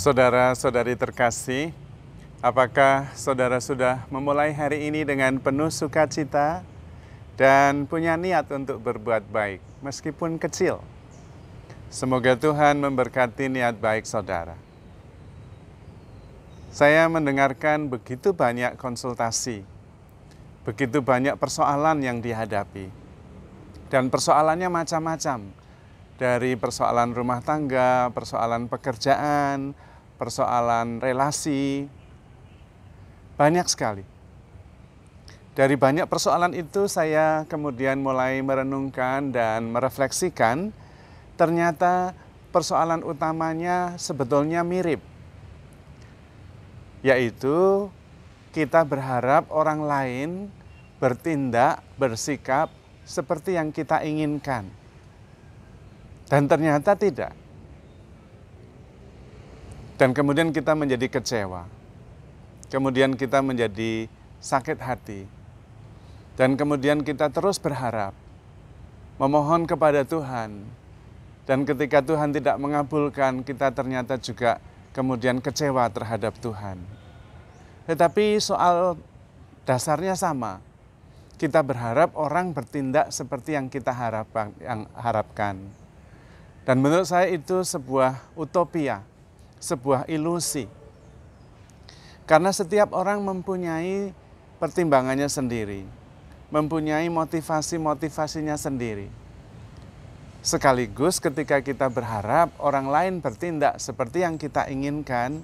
Saudara-saudari terkasih, apakah saudara sudah memulai hari ini dengan penuh sukacita dan punya niat untuk berbuat baik, meskipun kecil? Semoga Tuhan memberkati niat baik saudara. Saya mendengarkan begitu banyak konsultasi, begitu banyak persoalan yang dihadapi, dan persoalannya macam-macam. Dari persoalan rumah tangga, persoalan pekerjaan, persoalan relasi, banyak sekali. Dari banyak persoalan itu saya kemudian mulai merenungkan dan merefleksikan, ternyata persoalan utamanya sebetulnya mirip. Yaitu kita berharap orang lain bertindak, bersikap seperti yang kita inginkan. Dan ternyata tidak. Dan kemudian kita menjadi kecewa. Kemudian kita menjadi sakit hati. Dan kemudian kita terus berharap, memohon kepada Tuhan. Dan ketika Tuhan tidak mengabulkan, kita ternyata juga kemudian kecewa terhadap Tuhan. Tetapi soal dasarnya sama. Kita berharap orang bertindak seperti yang kita harapkan. Dan menurut saya itu sebuah utopia, sebuah ilusi. Karena setiap orang mempunyai pertimbangannya sendiri, mempunyai motivasi-motivasinya sendiri. Sekaligus ketika kita berharap orang lain bertindak seperti yang kita inginkan,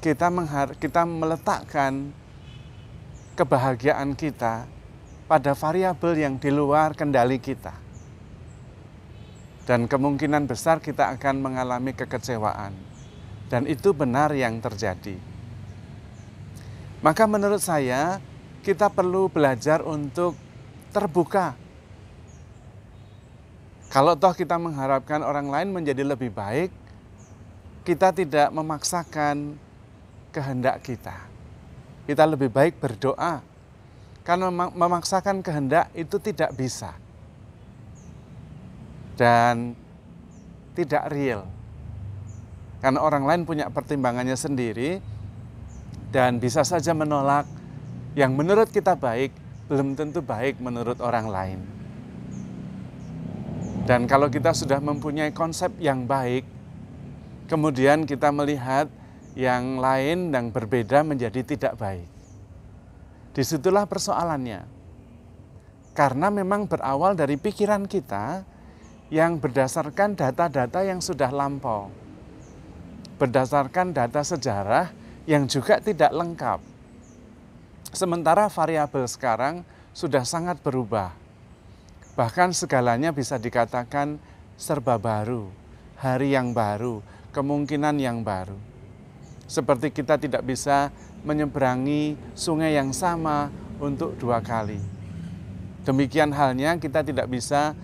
kita meletakkan kebahagiaan kita pada variabel yang di luar kendali kita. Dan kemungkinan besar kita akan mengalami kekecewaan. Dan itu benar yang terjadi. Maka menurut saya, kita perlu belajar untuk terbuka. Kalau toh kita mengharapkan orang lain menjadi lebih baik, kita tidak memaksakan kehendak kita. Kita lebih baik berdoa. Karena memaksakan kehendak itu tidak bisa. Dan tidak real. Karena orang lain punya pertimbangannya sendiri dan bisa saja menolak yang menurut kita baik, belum tentu baik menurut orang lain. Dan kalau kita sudah mempunyai konsep yang baik, kemudian kita melihat yang lain yang berbeda menjadi tidak baik. Disitulah persoalannya. Karena memang berawal dari pikiran kita yang berdasarkan data-data yang sudah lampau. Berdasarkan data sejarah yang juga tidak lengkap. Sementara variabel sekarang sudah sangat berubah. Bahkan segalanya bisa dikatakan serba baru, hari yang baru, kemungkinan yang baru. Seperti kita tidak bisa menyeberangi sungai yang sama untuk 2 kali. Demikian halnya kita tidak bisa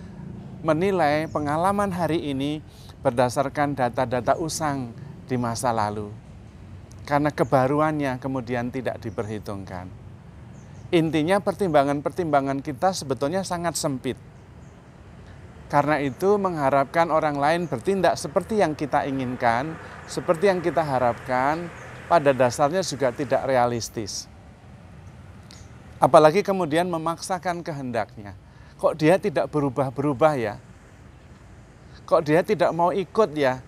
menilai pengalaman hari ini berdasarkan data-data usang di masa lalu. Karena kebaruannya kemudian tidak diperhitungkan. Intinya pertimbangan-pertimbangan kita sebetulnya sangat sempit. Karena itu mengharapkan orang lain bertindak seperti yang kita inginkan, seperti yang kita harapkan, pada dasarnya juga tidak realistis. Apalagi kemudian memaksakan kehendaknya. Kok dia tidak berubah-berubah ya? Kok dia tidak mau ikut ya?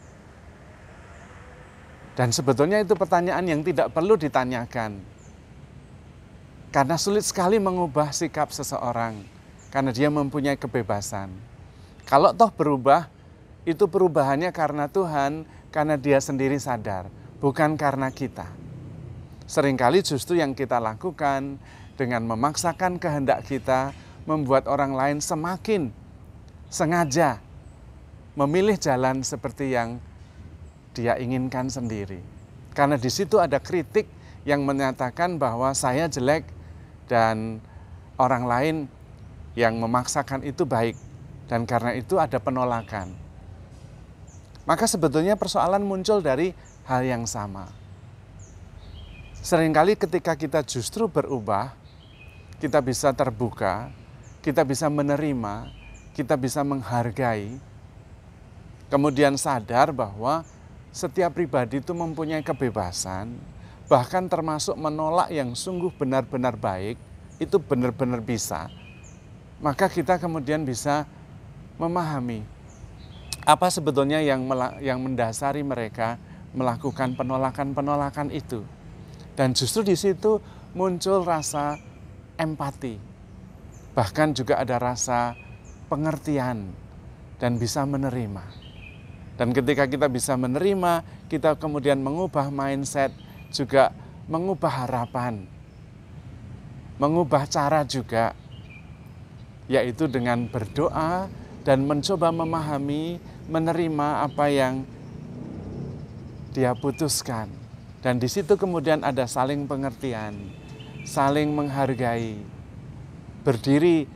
Dan sebetulnya itu pertanyaan yang tidak perlu ditanyakan. Karena sulit sekali mengubah sikap seseorang. Karena dia mempunyai kebebasan. Kalau toh berubah, itu perubahannya karena Tuhan, karena dia sendiri sadar. Bukan karena kita. Seringkali justru yang kita lakukan dengan memaksakan kehendak kita, membuat orang lain semakin sengaja memilih jalan seperti yang dia inginkan sendiri. Karena di situ ada kritik yang menyatakan bahwa saya jelek dan orang lain yang memaksakan itu baik. Dan karena itu ada penolakan. Maka sebetulnya persoalan muncul dari hal yang sama. Seringkali ketika kita justru berubah, kita bisa terbuka, kita bisa menerima, kita bisa menghargai, kemudian sadar bahwa setiap pribadi itu mempunyai kebebasan, bahkan termasuk menolak yang sungguh benar-benar baik, itu benar-benar bisa, maka kita kemudian bisa memahami apa sebetulnya yang mendasari mereka melakukan penolakan-penolakan itu. Dan justru di situ muncul rasa empati, bahkan juga ada rasa pengertian dan bisa menerima. Dan ketika kita bisa menerima, kita kemudian mengubah mindset, juga mengubah harapan, mengubah cara juga, yaitu dengan berdoa dan mencoba memahami, menerima apa yang dia putuskan. Dan di situ kemudian ada saling pengertian, saling menghargai, berdiri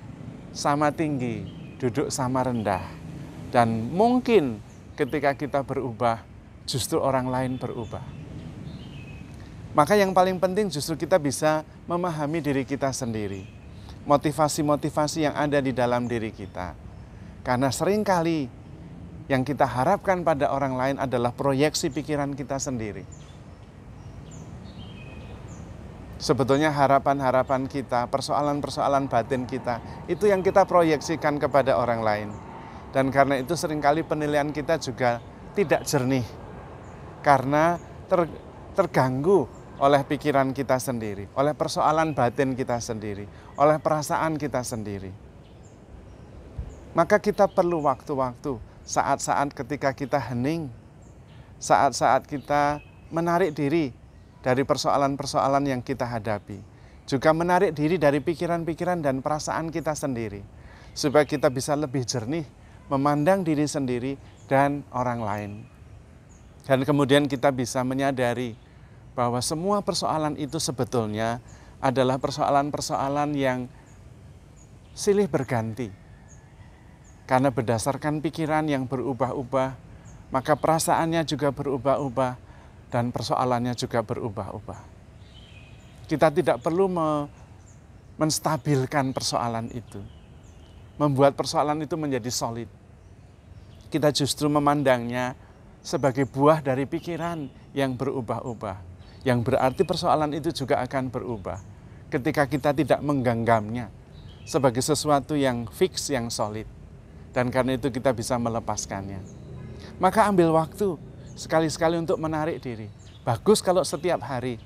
sama tinggi, duduk sama rendah. Dan mungkin ketika kita berubah, justru orang lain berubah. Maka yang paling penting justru kita bisa memahami diri kita sendiri, motivasi-motivasi yang ada di dalam diri kita. Karena seringkali yang kita harapkan pada orang lain adalah proyeksi pikiran kita sendiri. Sebetulnya harapan-harapan kita, persoalan-persoalan batin kita, itu yang kita proyeksikan kepada orang lain. Dan karena itu seringkali penilaian kita juga tidak jernih. Karena terganggu oleh pikiran kita sendiri, oleh persoalan batin kita sendiri, oleh perasaan kita sendiri. Maka kita perlu waktu-waktu, saat-saat ketika kita hening, saat-saat kita menarik diri dari persoalan-persoalan yang kita hadapi. Juga menarik diri dari pikiran-pikiran dan perasaan kita sendiri. Supaya kita bisa lebih jernih, memandang diri sendiri dan orang lain. Dan kemudian kita bisa menyadari bahwa semua persoalan itu sebetulnya adalah persoalan-persoalan yang silih berganti. Karena berdasarkan pikiran yang berubah-ubah, maka perasaannya juga berubah-ubah, dan persoalannya juga berubah-ubah. Kita tidak perlu menstabilkan persoalan itu, membuat persoalan itu menjadi solid. Kita justru memandangnya sebagai buah dari pikiran yang berubah-ubah, yang berarti persoalan itu juga akan berubah ketika kita tidak menggenggamnya sebagai sesuatu yang fix, yang solid. Dan karena itu kita bisa melepaskannya. Maka ambil waktu sekali-sekali untuk menarik diri. Bagus kalau setiap hari,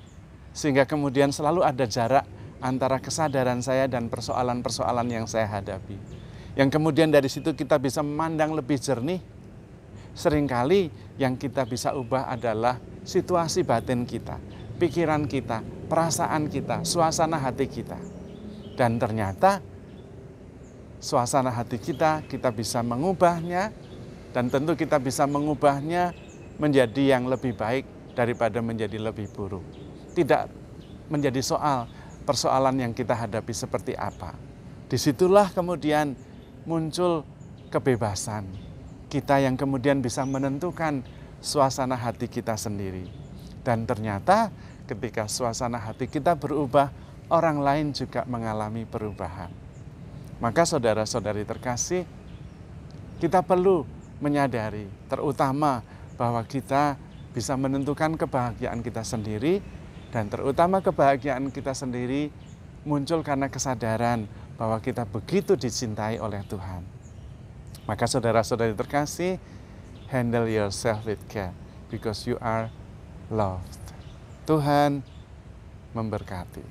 sehingga kemudian selalu ada jarak antara kesadaran saya dan persoalan-persoalan yang saya hadapi. Yang kemudian dari situ kita bisa memandang lebih jernih. Seringkali yang kita bisa ubah adalah situasi batin kita, pikiran kita, perasaan kita, suasana hati kita. Dan ternyata suasana hati kita bisa mengubahnya, dan tentu kita bisa mengubahnya menjadi yang lebih baik daripada menjadi lebih buruk. Tidak menjadi persoalan yang kita hadapi seperti apa. Disitulah kemudian muncul kebebasan kita yang kemudian bisa menentukan suasana hati kita sendiri. Dan ternyata ketika suasana hati kita berubah, orang lain juga mengalami perubahan. Maka saudara-saudari terkasih, kita perlu menyadari terutama bahwa kita bisa menentukan kebahagiaan kita sendiri, dan terutama kebahagiaan kita sendiri muncul karena kesadaran bahwa kita begitu dicintai oleh Tuhan. Maka saudara-saudari terkasih, handle yourself with care because you are loved. Tuhan memberkati.